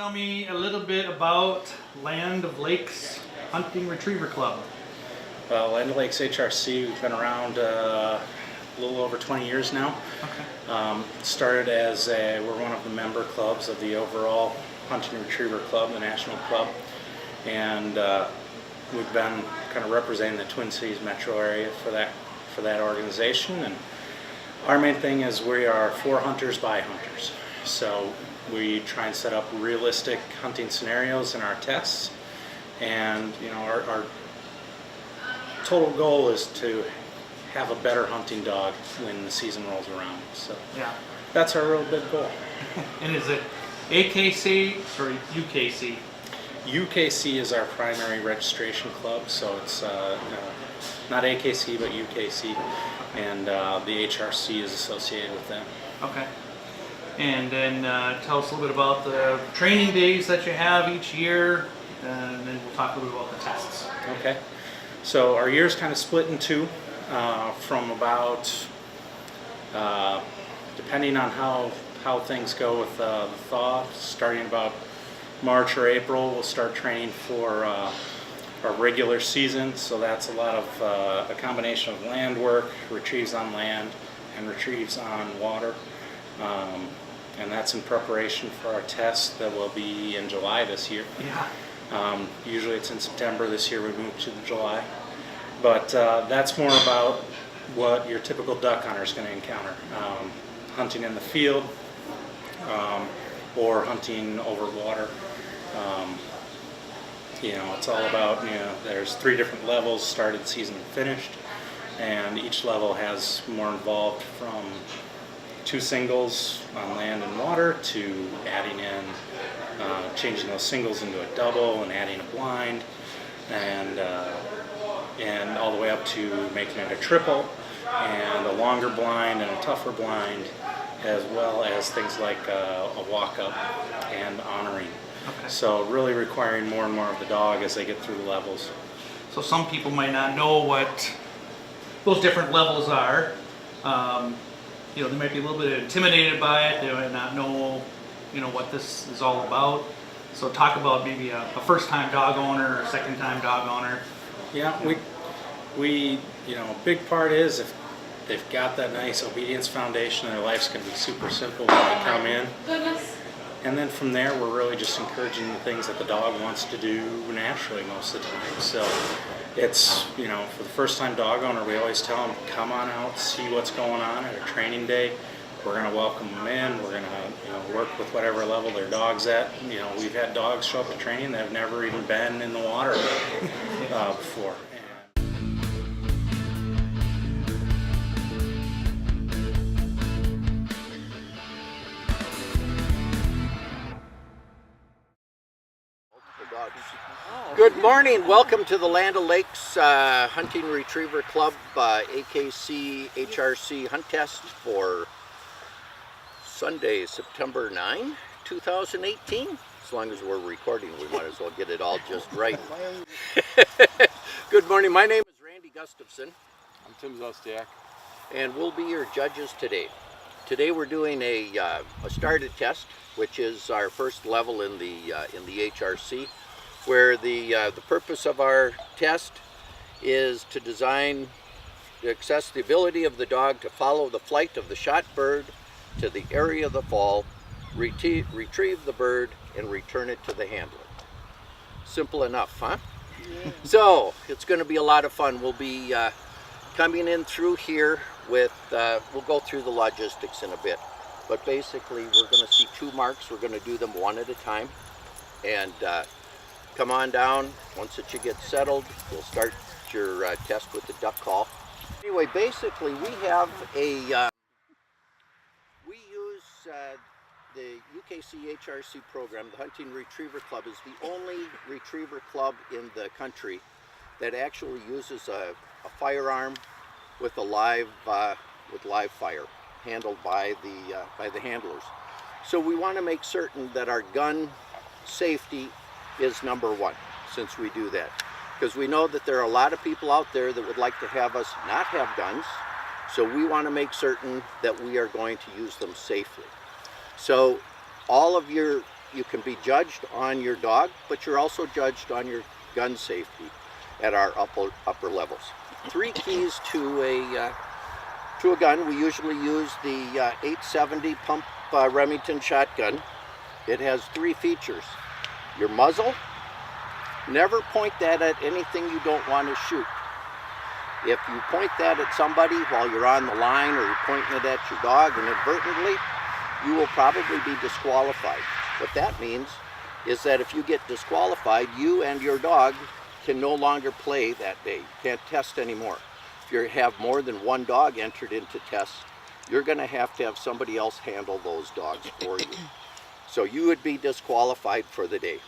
Tell me a little bit about Land of Lakes Hunting Retriever Club. Land of Lakes HRC, we've been around a little over 20 years now. Okay. Started as we're one of the member clubs of the overall Hunting Retriever Club, the national club, and we've been kind of representing the Twin Cities metro area for that organization. And our main thing is we are for hunters by hunters. So we try and set up realistic hunting scenarios in our tests, and our total goal is to have a better hunting dog when the season rolls around. So yeah, that's our real big goal. And is it AKC or UKC? UKC is our primary registration club, so it's not AKC but UKC, and the HRC is associated with them. Okay. And then tell us a little bit about the training days that you have each year, and then we'll talk a little bit about the tests. Okay. So our year's kind of split in two, from about, depending on how things go with the thaw, starting about March or April, we'll start training for our regular season. So that's a lot of a combination of land work, retrieves on land, and retrieves on water. And that's in preparation for our test that will be in July this year. Yeah. Usually it's in September. This year we moved to July. But that's more about what your typical duck hunter is going to encounter. Hunting in the field or hunting over water. It's all about, there's 3 different levels, started, season, and finished. And each level has more involved, from 2 singles on land and water to adding in, changing those singles into a double and adding a blind, and all the way up to making it a triple and a longer blind and a tougher blind, as well as things like a walk-up and honoring. Okay. So really requiring more and more of the dog as they get through the levels. So some people might not know what those different levels are. They might be a little bit intimidated by it. They might not know, what this is all about. So talk about maybe a first-time dog owner or a second-time dog owner. Yeah, we a big part is if they've got that nice obedience foundation, their life's going to be super simple when they come in. Goodness. And then from there, we're really just encouraging the things that the dog wants to do naturally most of the time. So it's, for the first-time dog owner, we always tell them, come on out, see what's going on at a training day. We're going to welcome them in. We're going to work with whatever level their dog's at. We've had dogs show up at training that have never even been in the water before. Good morning. Welcome to the Land of Lakes Hunting Retriever Club AKC HRC Hunt Test for Sunday, September 9, 2018. As long as we're recording, we might as well get it all just right. Good morning. My name is Randy Gustafson. I'm Tim Zostek. And we'll be your judges today. Today we're doing a started test, which is our first level in the HRC, where the purpose of our test is to assess the ability of the dog to follow the flight of the shot bird to the area of the fall, retrieve the bird, and return it to the handler. Simple enough, huh? Yeah. So it's going to be a lot of fun. We'll be coming in through here with, we'll go through the logistics in a bit, but basically we're going to see 2 marks. We're going to do them one at a time, and come on down. Once that you get settled, we'll start your test with the duck call. Anyway, basically we have a, we use the UKC HRC program. The Hunting Retriever Club is the only retriever club in the country that actually uses a firearm with a live fire, handled by the handlers. So we want to make certain that our gun safety is number 1, since we do that, because we know that there are a lot of people out there that would like to have us not have guns, so we want to make certain that we are going to use them safely. So all of your you can be judged on your dog, but you're also judged on your gun safety at our upper levels. 3 keys to a gun. We usually use the 870 pump Remington shotgun. It has 3 features. Your muzzle, never point that at anything you don't want to shoot. If you point that at somebody while you're on the line, or you're pointing it at your dog inadvertently, you will probably be disqualified. What that means is that if you get disqualified, you and your dog can no longer play that day. You can't test anymore. If you have more than 1 dog entered into tests, you're going to have somebody else handle those dogs for you. So you would be disqualified for the day.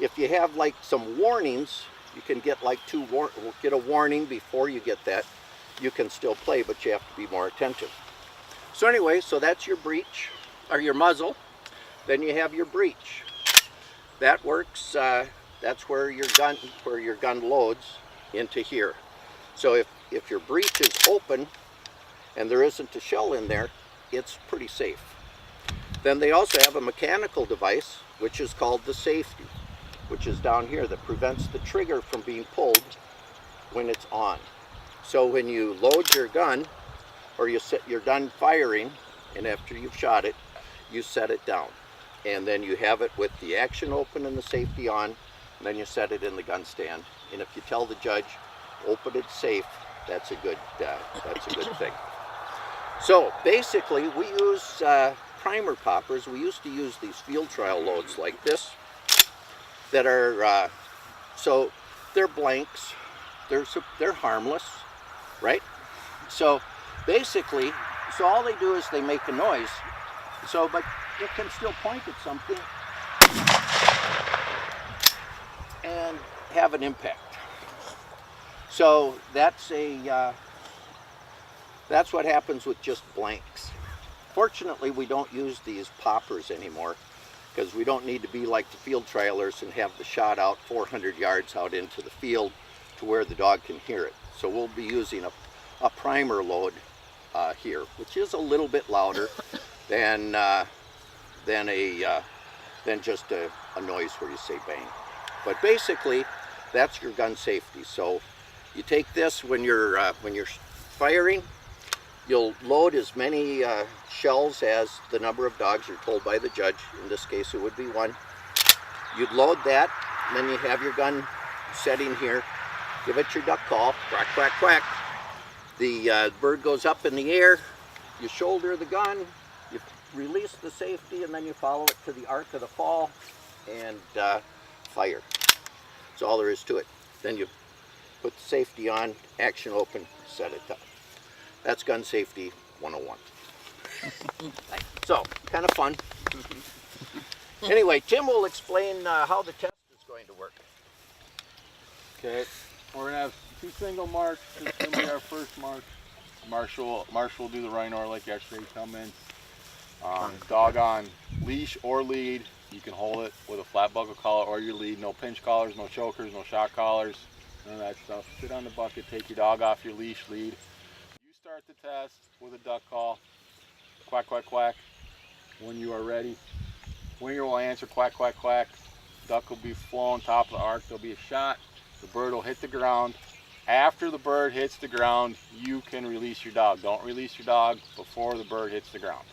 If you have like some warnings, you can get like get a warning before you get that. You can still play, but you have to be more attentive. So anyway, so that's your breech, or your muzzle. Then you have your breech. That works, that's where your gun loads into here. So if your breech is open and there isn't a shell in there, it's pretty safe. Then they also have a mechanical device, which is called the safety, which is down here, that prevents the trigger from being pulled when it's on. So when you load your gun, or you're done firing, and after you've shot it, you set it down. And then you have it with the action open and the safety on, and then you set it in the gun stand. And if you tell the judge, open it safe, that's a good thing. So basically, we use primer poppers. We used to use these field trial loads like this, that are, so they're blanks, they're harmless, right? So basically, so all they do is they make a noise, but it can still point at something and have an impact. So that's what happens with just blanks. Fortunately, we don't use these poppers anymore, because we don't need to be like the field trialers and have the shot out 400 yards out into the field to where the dog can hear it. So we'll be using a primer load here, which is a little bit louder than just a noise where you say bang. But basically, that's your gun safety. So you take this when you're firing. You'll load as many shells as the number of dogs you're told by the judge. In this case, it would be 1. You'd load that, and then you have your gun setting here. Give it your duck call, quack, quack, quack. The bird goes up in the air. You shoulder the gun, you release the safety, and then you follow it to the arc of the fall and fire. That's all there is to it. Then you put the safety on, action open, set it up. That's gun safety 101. So, kind of fun. Anyway, Tim will explain how the test is going to work. Okay, we're going to have 2 single marks. This is going to be our first mark. Marshall will do the rhino like yesterday. Come in. Dog on leash or lead. You can hold it with a flat buckle collar or your lead. No pinch collars, no chokers, no shock collars, none of that stuff. Sit on the bucket, take your dog off your leash, lead. You start the test with a duck call. Quack, quack, quack. When you are ready, winger will answer quack, quack, quack. Duck will be flown top of the arc. There'll be a shot. The bird will hit the ground. After the bird hits the ground, you can release your dog. Don't release your dog before the bird hits the ground.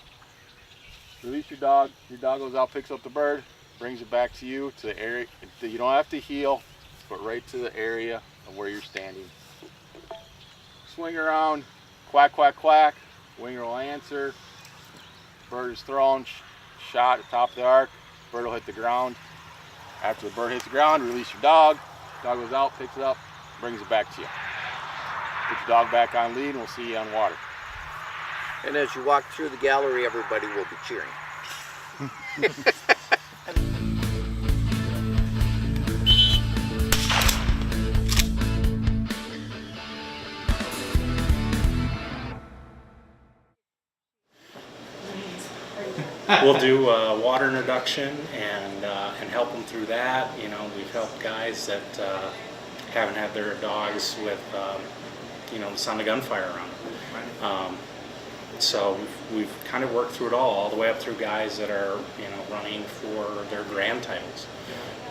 Release your dog goes out, picks up the bird, brings it back to you, to the area. You don't have to heel, but right to the area of where you're standing. Swing around, quack, quack, quack. Winger will answer. Bird is thrown, shot at top of the arc. Bird will hit the ground. After the bird hits the ground, release your dog. Dog goes out, picks it up, brings it back to you. Put your dog back on lead and we'll see you on water. And as you walk through the gallery, everybody will be cheering. We'll do a water introduction and help them through that. You know, we've helped guys that haven't had their dogs with, the sound of gunfire around them. So we've kind of worked through it all the way up through guys that are, you know, running for their grand titles.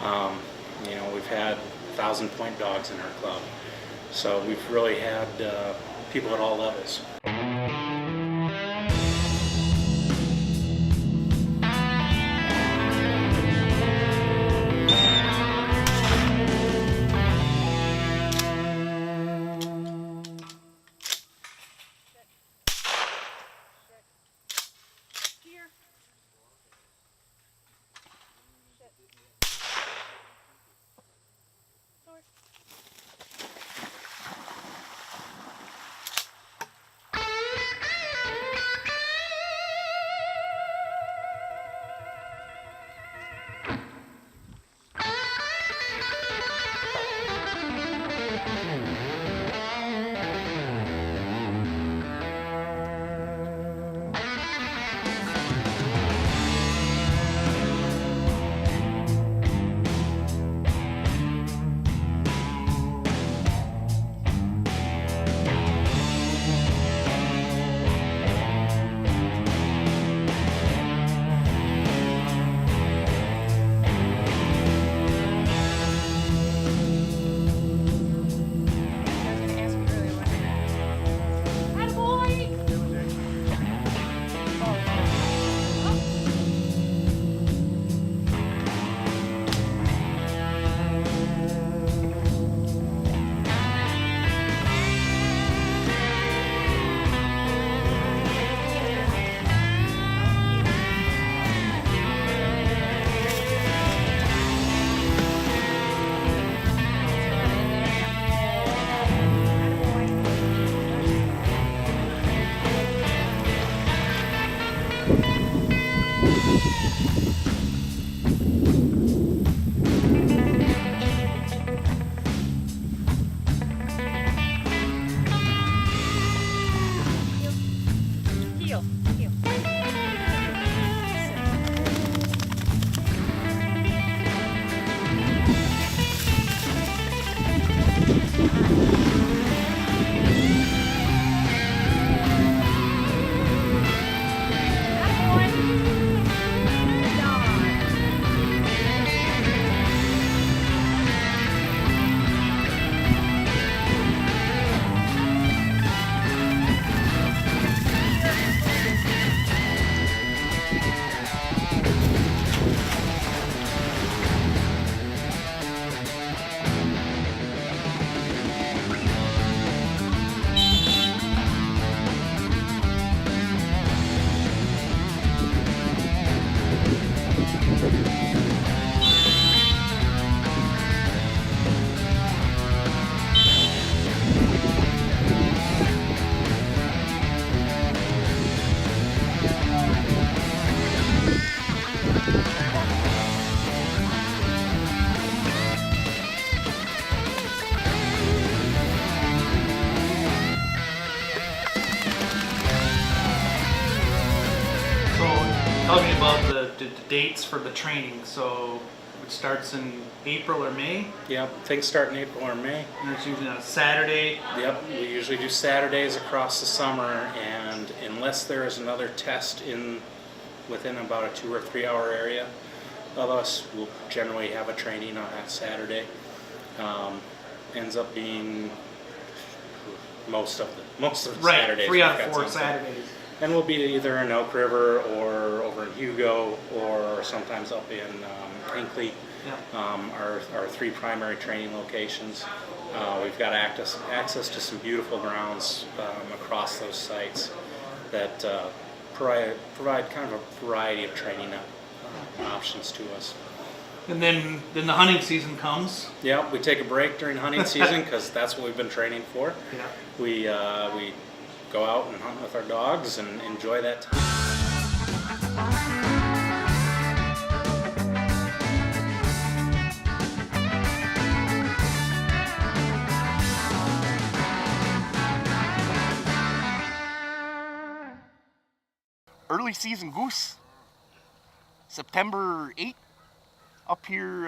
You know, we've had 1,000-point dogs in our club. So we've really had people at all levels. Tell me about the dates for the training. So it starts in April or May, Yep, things start in April or May. and it's usually on a Saturday. Yep, we usually do Saturdays across the summer, and unless there is another test within about a 2 or 3 hour area of us, we'll generally have a training on that Saturday. Ends up being most of the Right, Saturdays. 3 out we've of got 4 something. Saturdays. And we'll be either in Oak River or over in Hugo or sometimes up in Hinckley. Yep. Our 3 primary training locations. We've got access to some beautiful grounds across those sites that provide kind of a variety of training options to us. And then the hunting season comes. Yeah, we take a break during hunting season because that's what we've been training for. Yeah. We go out and hunt with our dogs and enjoy that time. Early season goose, September 8th, up here,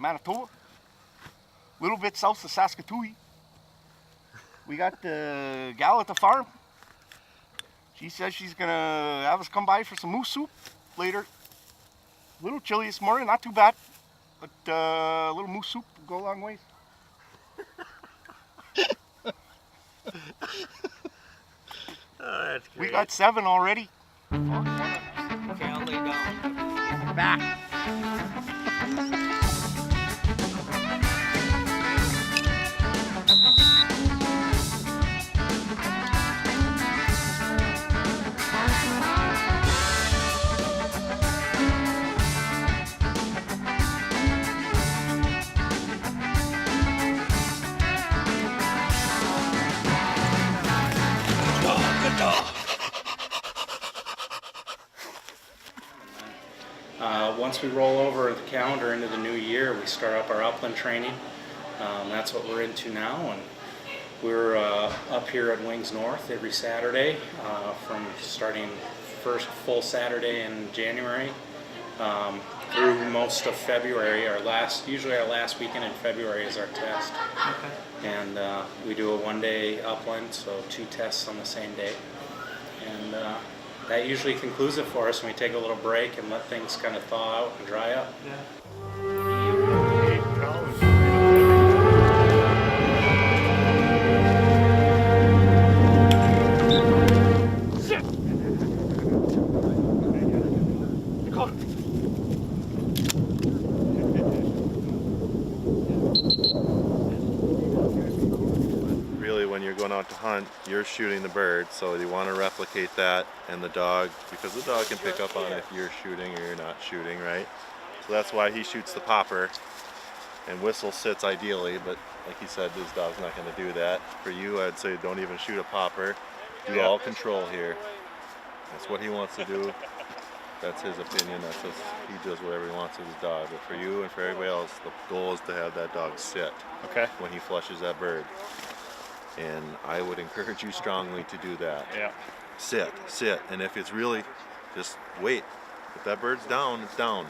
Manitoba, a little bit south of Saskatoon. We got the gal at the farm, She says she's gonna have us come by for some moose soup later. A little chilly this morning, not too bad, but a little moose soup will go a long ways. Oh, that's great. We got 7 already. Okay, I'll lay down. Back. Once we roll over the calendar into the new year, we start up our Upland Training. That's what we're into now, and we're up here at Wings North every Saturday from starting first full Saturday in January through most of February. Usually our last weekend in February is our test. Okay. And we do a one-day upland, so 2 tests on the same day. And that usually concludes it for us, and we take a little break and let things kind of thaw out and dry up. Yeah. Really, when you're going out to hunt, you're shooting the bird, so you want to replicate that, and the dog, because the dog can pick up on if you're shooting or you're not shooting, right? So that's why he shoots the popper, and Whistle sits ideally, but like he said, his dog's not going to do that. For you, I'd say don't even shoot a popper. Do all control here. That's what he wants to do. That's his opinion. That's just, he does whatever he wants with his dog. But for you and for everybody else, the goal is to have that dog sit when he flushes that bird. And I would encourage you strongly to do that. Yeah. Sit. And if it's really, just wait. If that bird's down, it's down.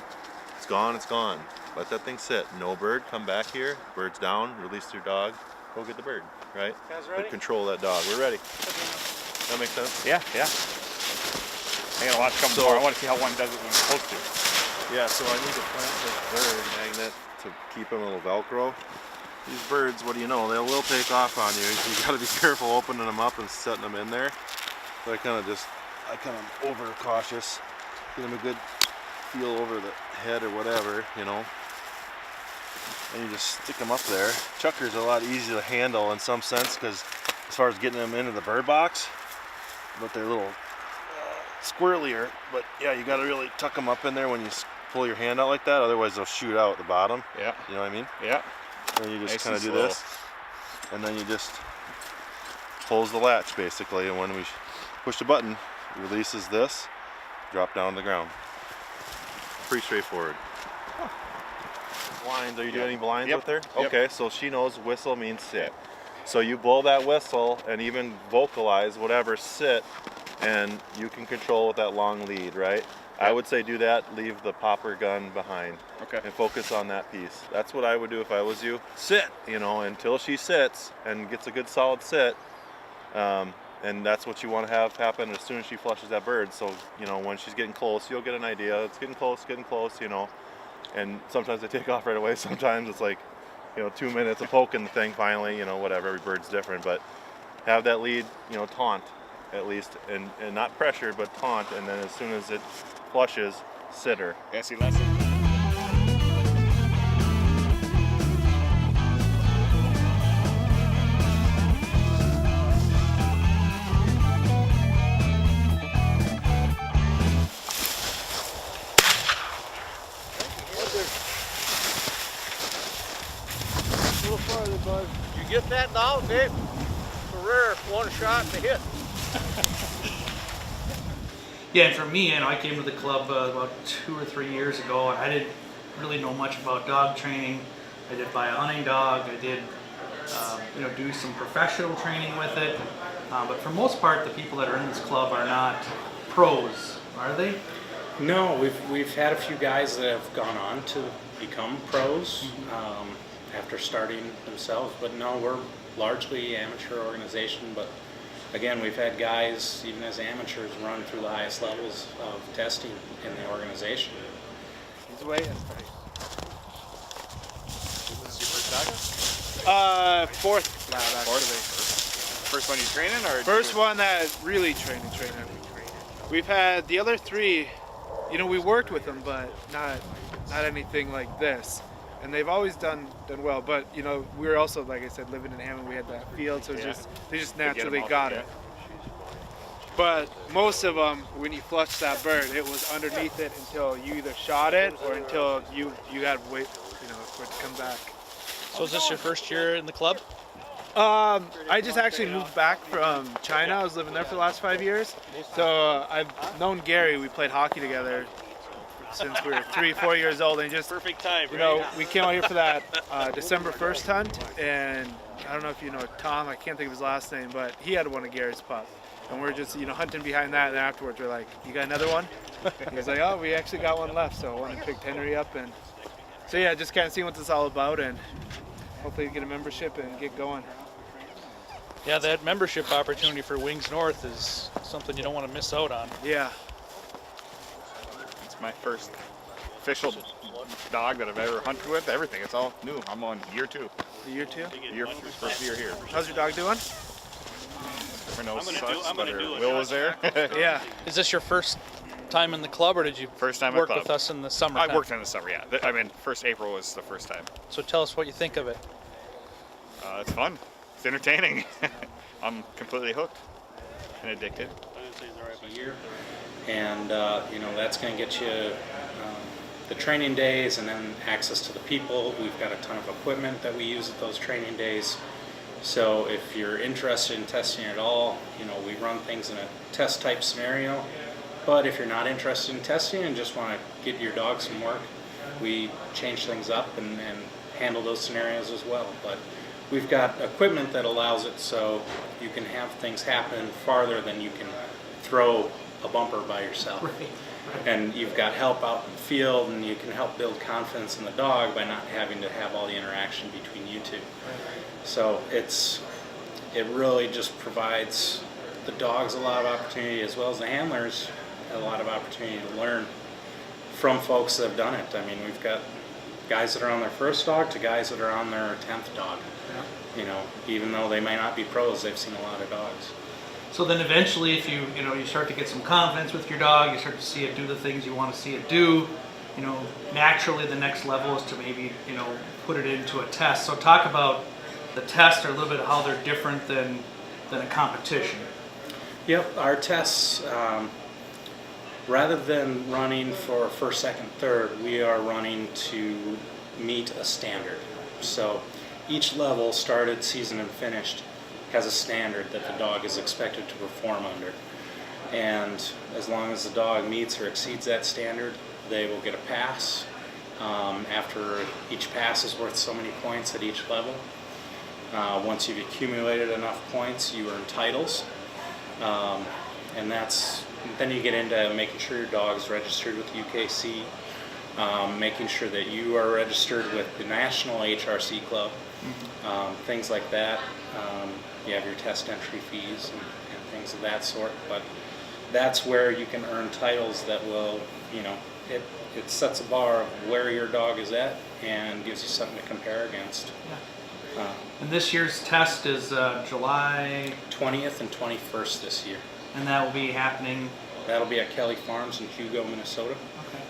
It's gone, it's gone. Let that thing sit. No bird, come back here. Bird's down, release your dog. Go get the bird, right? Guys ready? But control that dog. We're ready. That makes sense? Yeah. I gotta watch a couple more. I want to see how one does it when it's supposed to. Yeah, so I need to plant this bird magnet to keep him a little Velcro. These birds, what do you know, they will take off on you. You gotta be careful opening them up and setting them in there. So I kind of over cautious. Get them a good feel over the head or whatever, you know. And you just stick them up there. Chuckers are a lot easier to handle in some sense, because as far as getting them into the bird box, but they're a little squirrelier. But yeah, you gotta really tuck them up in there when you pull your hand out like that, otherwise they'll shoot out the bottom. Yeah. You know what I mean? Yeah. And you just Nice kind of and do slow. this, and then you just close the latch basically, and when we push the button, it releases this, drop down to the ground. Pretty straightforward. Blinds, are you doing any blinds with her? Yep. Okay, so she knows whistle means sit. So you blow that whistle and even vocalize whatever, sit, and you can control with that long lead, right? I would say do that, leave the popper gun behind. Okay. And focus on that piece. That's what I would do if I was you. Sit, you know, until she sits and gets a good solid sit. And that's what you want to have happen as soon as she flushes that bird. So, you know, when she's getting close, you'll get an idea. It's getting close, you know. And sometimes they take off right away. Sometimes it's like, you know, 2 minutes of poking the thing finally, you know, whatever. Every bird's different. But have that lead, you know, taunt at least. And not pressure, but taunt. And then as soon as it flushes, sit her. Yeah, see, lesson. You get that dog, Dave? For rare, one shot and a hit. Yeah, and for me, you know, I came to the club about 2 or 3 years ago, and I didn't really know much about dog training. I did buy a hunting dog. I did, you know, do some professional training with it. But for most part, the people that are in this club are not pros, are they? No, we've had a few guys that have gone on to become pros after starting themselves, but no, we're largely amateur organization. But again, we've had guys, even as amateurs, run through the highest levels of testing in the organization. He's away. This is your first dog? Fourth lab actually. First one you training, or First one that really training. We've had the other three, you know, we worked with them, but not anything like this. And they've always done well, but you know, we were also, like I said, living in Hammond, we had that field, so they just naturally got it. But most of them, when you flush that bird, it was underneath it until you either shot it or until you had to wait, you know, for it to come back. So is this your first year in the club? I just actually moved back from China. I was living there for the last 5 years. So I've known Gary. We played hockey together since we were 3-4 years old, and just Perfect time, you know, we came out here for that December 1st hunt, and I don't know if you know Tom, I can't think of his last name, but he had one of Gary's pups, and we're just, you know, hunting behind that, and then afterwards we're like, you got another one? He was like, oh, we actually got one left, so I went and picked Henry up, and so yeah, just kind of seeing what this is all about, and hopefully get a membership and get going. Yeah, that membership opportunity for Wings North is something you don't want to miss out on. Yeah. It's my first official dog that I've ever hunted with. Everything, it's all new. I'm on year 2. Year 2? First year here. How's your dog doing? Different nose sucks, but Will was there. Yeah. Is this your first time in the club, or did you First time work at club. with us in the summer? I worked in the summer, yeah. I mean, first April was the first time. So tell us what you think of it. It's fun. It's entertaining. I'm completely hooked and addicted. And you know, that's going to get you the training days and then access to the people. We've got a ton of equipment that we use at those training days. So if you're interested in testing at all, you know, we run things in a test type scenario. But if you're not interested in testing and just want to get your dog some work, we change things up and handle those scenarios as well. But we've got equipment that allows it so you can have things happen farther than you can throw a bumper by yourself. Right. And you've got help out in the field, and you can help build confidence in the dog by not having to have all the interaction between you two. So it really just provides the dogs a lot of opportunity, as well as the handlers a lot of opportunity to learn from folks that have done it. I mean, we've got guys that are on their first dog to guys that are on their 10th dog. You know, even though they may not be pros, they've seen a lot of dogs. So then eventually, if you start to get some confidence with your dog, you start to see it do the things you want to see it do, you know, naturally the next level is to maybe, you know, put it into a test. So talk about the test, or a little bit of how they're different than a competition. Yep, our tests, rather than running for first, second, third, we are running to meet a standard. So each level, started, seasoned, and finished, has a standard that the dog is expected to perform under. And as long as the dog meets or exceeds that standard, they will get a pass. After each pass is worth so many points at each level. Once you've accumulated enough points, you earn titles. And then you get into making sure your dog is registered with UKC, making sure that you are registered with the National HRC Club, things like that. You have your test entry fees and things of that sort, but that's where you can earn titles that will, you know, it sets a bar of where your dog is at and gives you something to compare against. Yeah. And this year's test is July 20th and 21st this year. And that will be happening. That'll be at Kelly Farms in Hugo, Minnesota. Okay.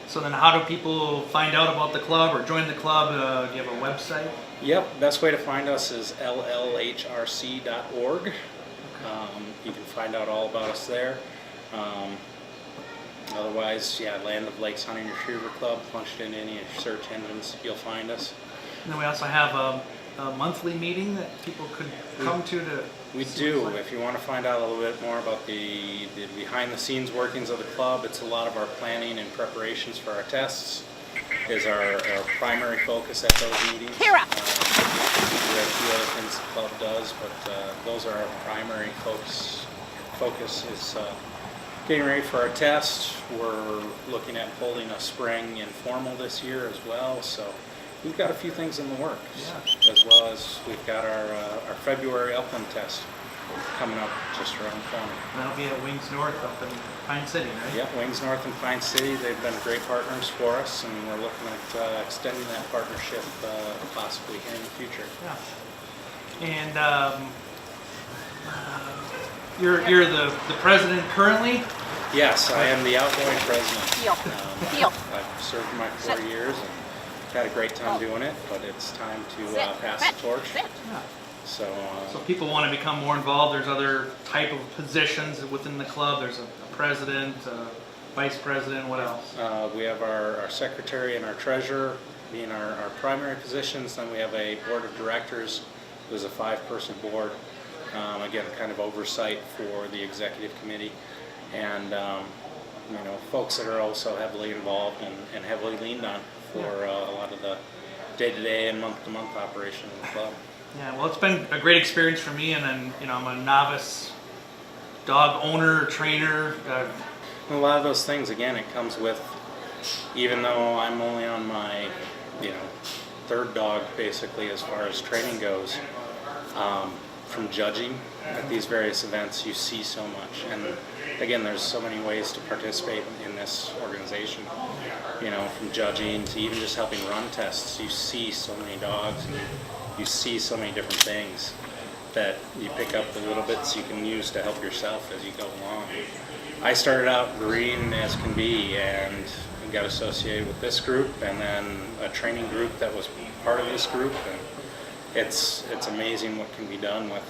So then how do people find out about the club or join the club? Do you have a website? Yep, best way to find us is llhrc.org. You can find out all about us there. Otherwise, yeah, Land of Lakes Hunting Retriever Club, punch it in any search engines, you'll find us. And then we also have a monthly meeting that people could come to. We do. If you want to find out a little bit more about the behind-the-scenes workings of the club, it's a lot of our planning and preparations for our tests is our primary focus at those meetings. We have a few other things the club does, but those are our primary focus is getting ready for our test. We're looking at holding a spring informal this year as well, so we've got a few things in the works, as well as we've got our February Upland test coming up just around the corner. That'll be at Wings North up in Pine City, right? Yep, Wings North and Pine City, they've been great partners for us, and we're looking at extending that partnership possibly here in the future. Yeah. And you're the president currently? Yes, I am the outgoing president. Heel. I've served my 4 years and had a great time doing it, but it's time to pass the torch. Yeah. So, So people want to become more involved. There's other type of positions within the club. There's a president, a vice president. What else? we have our secretary and our treasurer being our primary positions. Then we have a board of directors, who's a 5-person board. Again, kind of oversight for the executive committee, and you know, folks that are also heavily involved and heavily leaned on for a lot of the day-to-day and month-to-month operation of the club. Yeah, well, it's been a great experience for me, and then I'm a novice dog owner, trainer. A lot of those things, again, it comes with, even though I'm only on my, 3rd dog basically as far as training goes, from judging at these various events, you see so much. And again, there's so many ways to participate in this organization, from judging to even just helping run tests. You see so many dogs, and you see so many different things that you pick up the little bits you can use to help yourself as you go along. I started out green as can be, and got associated with this group, and then a training group that was part of this group, and it's amazing what can be done with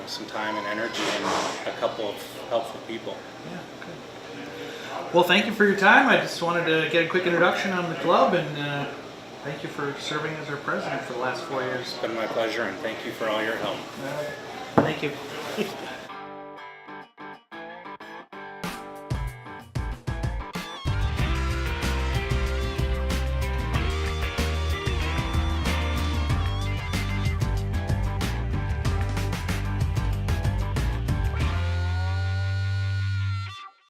some time and energy and a couple of helpful people. Yeah, good. Well, thank you for your time. I just wanted to get a quick introduction on the club, and thank you for serving as our president for the last 4 years. It's been my pleasure, and thank you for all your help. Thank you.